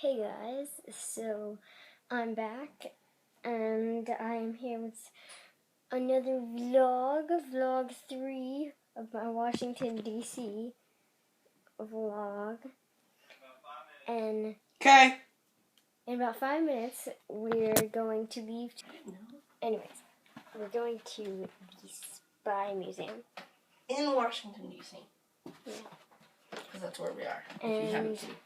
Hey guys, so I'm back and I'm here with another vlog 3 of my Washington DC vlog. And in about 5 minutes we're going to leave. Anyways, we're going to the Spy Museum in Washington DC. Yeah, because that's where we are. And if you haven't seen.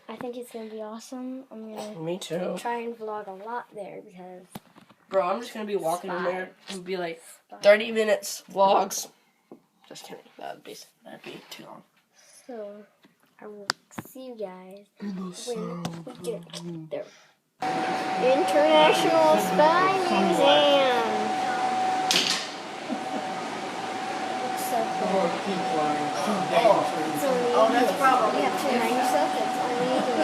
I think it's gonna be awesome. I'm gonna Me too. Try and vlog a lot there because bro, I'm just gonna be walking in there and be like 30 minutes vlogs. Just kidding. That'd be too long. So I will see you guys when we get there. International Spy Museum. Looks so cool. Oh, that's probably. You have to remind yourself that it's only legal.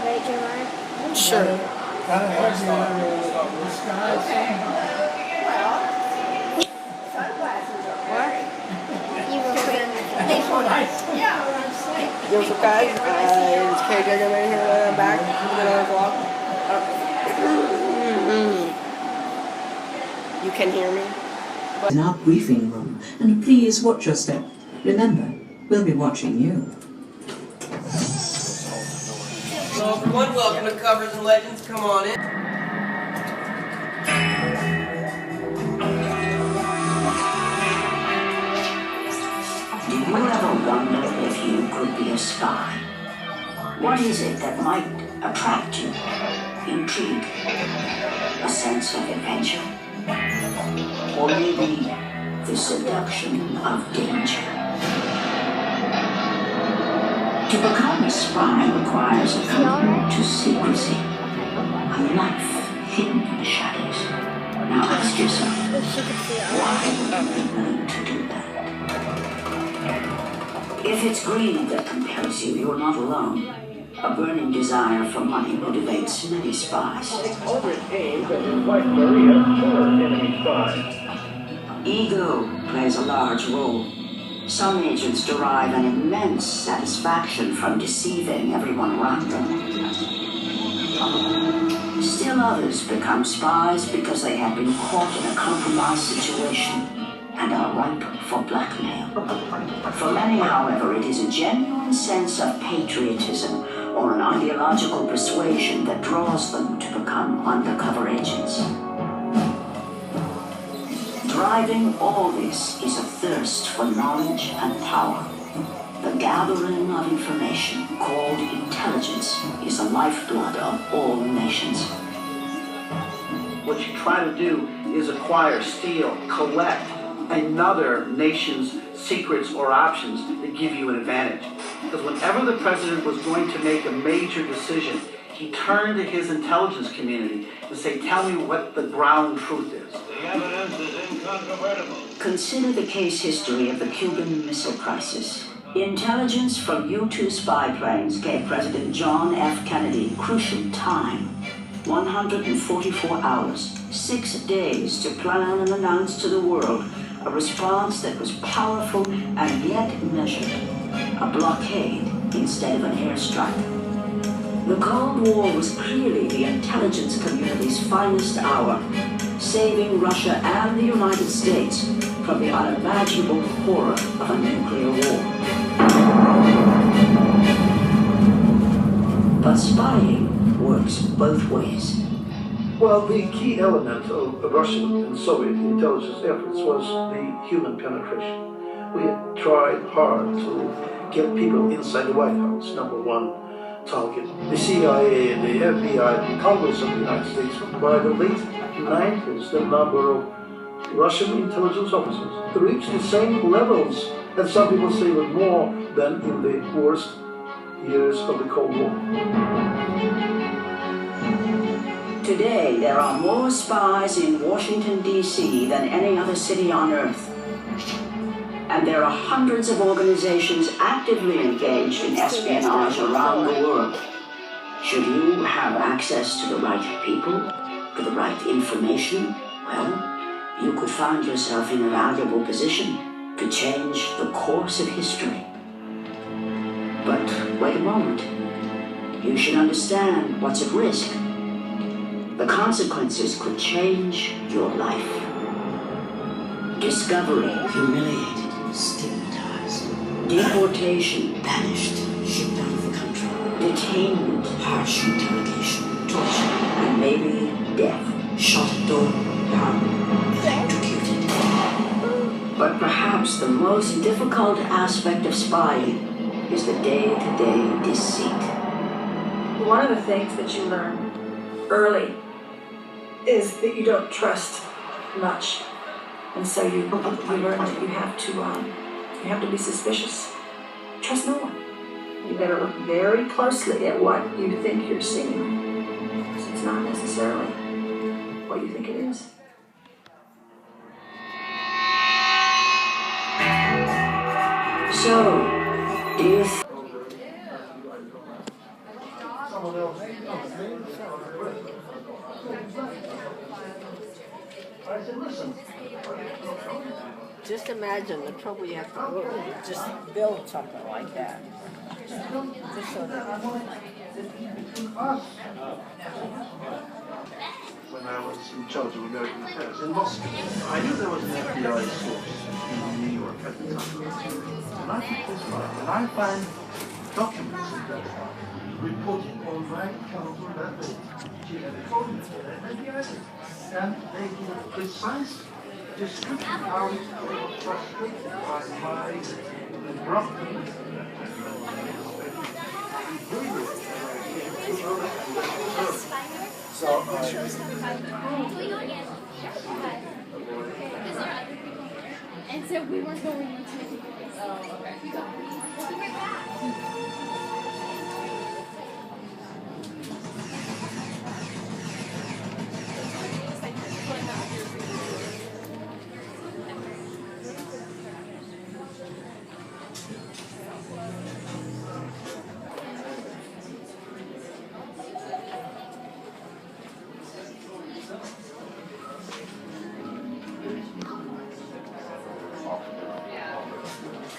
Right, Jeremiah? Sure. Okay. What? You will quit. What's up, guys? It's KJ in here. I'm back with another vlog. You can hear me? In our briefing room, and please watch your step. Remember, we'll be watching you. Hello everyone, welcome to Covers and Legends. Come on in. Do you ever wonder if you could be a spy? What is it that might attract you? Intrigue? A sense of adventure? Or maybe the seduction of danger? To become a spy requires a commitment to secrecy, a life hidden in the shadows. Now ask yourself, why would you be willing to do that? If it's greed that compels you, you're not alone. A burning desire for money motivates many spies. Aldrich aims at his wife Maria's killer enemy spies. Ego plays a large role. Some agents derive an immense satisfaction from deceiving everyone around them. Still others become spies because they have been caught in a compromised situation and are ripe for blackmail. For many, however, it is a genuine sense of patriotism or an ideological persuasion that draws them to become undercover agents. Driving all this is a thirst for knowledge and power. The gathering of information, called intelligence, is the lifeblood of all nations. What you try to do is acquire, steal, collect another nation's secrets or options that give you an advantage. Because whenever the president was going to make a major decision, he turned to his intelligence community to say, tell me what the ground truth is. The evidence is incontrovertible. Consider the case history of the Cuban Missile Crisis. Intelligence from U-2 spy planes gave President John F. Kennedy crucial time. 144 hours, 6 days to plan and announce to the world a response that was powerful and yet measured. A blockade instead of an airstrike. The Cold War was clearly the intelligence community's finest hour, saving Russia and the United States from the unimaginable horror of a nuclear war. But spying works both ways. Well, the key element of Russian and Soviet intelligence efforts was the human penetration. We had tried hard to get people inside the White House, number one target. The CIA and the FBI and Congress of the United States. By the late 90s, the number of Russian intelligence officers reached the same levels, and some people say even more than in the worst years of the Cold War. Today, there are more spies in Washington, D.C. than any other city on Earth. And there are hundreds of organizations actively engaged in espionage around the world. Should you have access to the right people, to the right information, well, you could find yourself in a valuable position to change the course of history. But wait a moment. You should understand what's at risk. The consequences could change your life. Discovery. Humiliated, stigmatized, Deportation. banished, shipped out of the country, Detainment. harsh interrogation, torture, And maybe death. shot at dawn, hung, electrocuted. But perhaps the most difficult aspect of spying is the day-to-day deceit. One of the things that you learn early is that you don't trust much, and so you learn that you have to be suspicious. Trust no one. You better look very closely at what you think you're seeing, because it's not necessarily what you think it is. So, do you I said, listen. Just imagine the trouble you have to go to just build something like that. Just so that When I was in charge of American affairs in Moscow, I knew there was an FBI source in New York at the time. And I took this file, and I find documents in that file reporting on my counsel that she had a phone and the others. And they give precise description how they were frustrated by my abrupt And so we weren't going into it.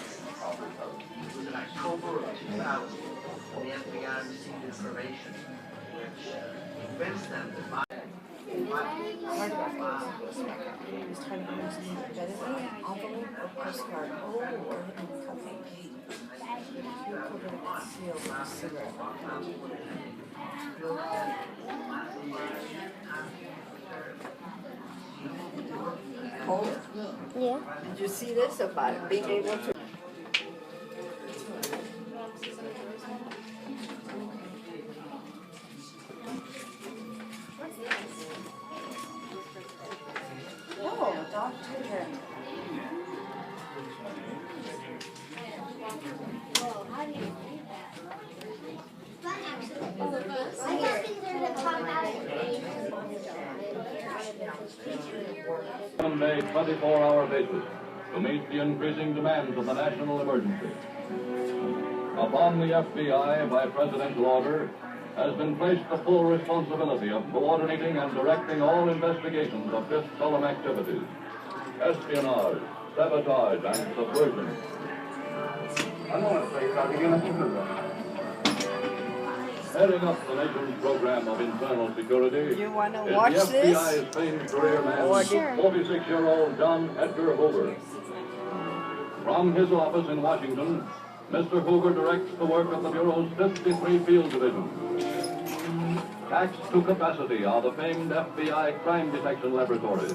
It was in October of 2000 when the FBI received information which convinced them that my Yeah. did you see this about it being able to? Oh, Dr. On a 24-hour basis to meet the increasing demands of the national emergency. Upon the FBI, by presidential order, has been placed the full responsibility of coordinating and directing all investigations of fifth column activities, espionage, sabotage, and subversion. Heading up the nation's program of internal security You want to is watch the this? FBI's famed career man, Sure. 46-year-old John Edgar Hoover. From his office in Washington, Mr. Hoover directs the work of the Bureau's 53 Field Division. Taxed to capacity are the famed FBI crime detection laboratories,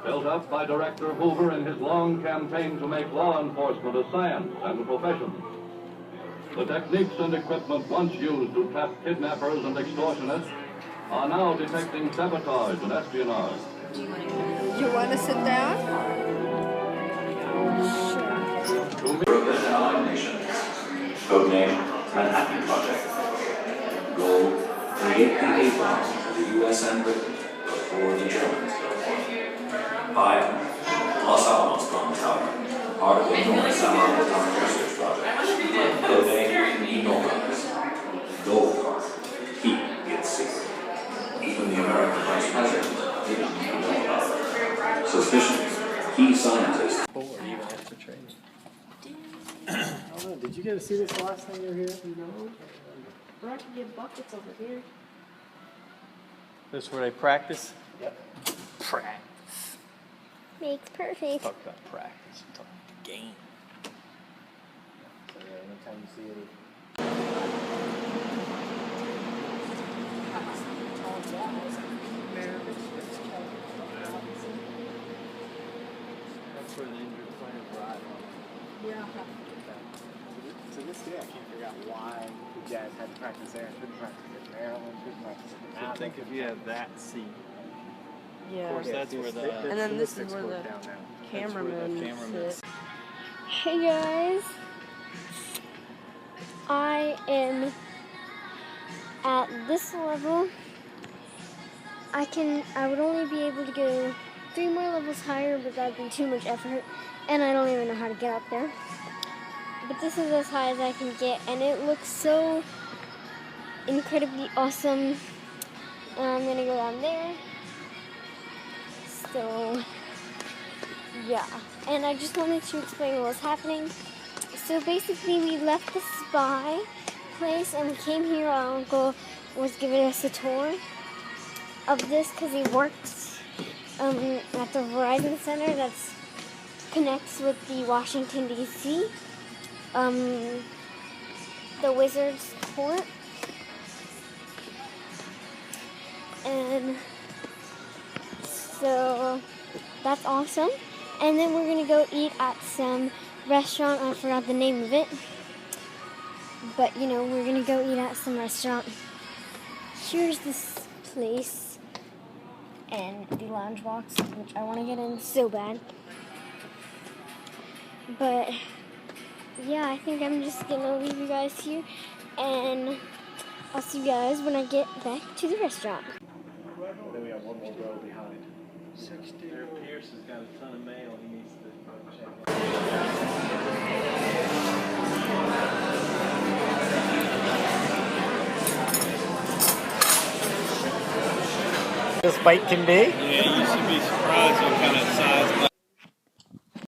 built up by Director Hoover in his long campaign to make law enforcement a science and a profession. The techniques and equipment once used to trap kidnappers and extortionists are now detecting sabotage and espionage. You want to sit down? Group of allied nations. Codename Manhattan Project. Goal: create the A-bomb for the U.S. and Britain before the Germans built one. Fire: Los Alamos bomb tower. Part of the North South Atomic Research Project. Codename Enormous. Goal: keep its secret. Even the American Vice President didn't know about it. Suspicions: key scientists. Did you get to see this last time you were here? You know? Or I can get buckets over here. This is where they practice? Yep. Practice. Makes perfect. Talk about practice. Talk about game. So yeah, anytime you see it. That's where the injured players ride on. Yeah. To this day, I can't figure out why the Jazz had to practice there and couldn't practice at Maryland, couldn't practice at Maryland. Think if you had that seat. Yeah. Of course, that's where the. And then this is where the cameraman sits. Hey guys, I am at this level. I would only be able to go 3 more levels higher, but that'd be too much effort, and I don't even know how to get up there. But this is as high as I can get, and it looks so incredibly awesome. And I'm gonna go down there. So, yeah. And I just wanted to explain what was happening. So basically, we left the spy place and we came here. Our uncle was giving us a tour of this because he works at the Verizon Center that connects with the Washington, D.C. The Wizards Court. And so that's awesome. And then we're gonna go eat at some restaurant. I forgot the name of it. But you know, we're gonna go eat at some restaurant. Here's this place and the lounge box, which I want to get in so bad. But yeah, I think I'm just gonna leave you guys here, and I'll see you guys when I get back to the restaurant. Then we have one more row behind. 60. There, Pierce has got a ton of mail he needs to check out. This bike can be? Yeah, you should be surprised what kind of size.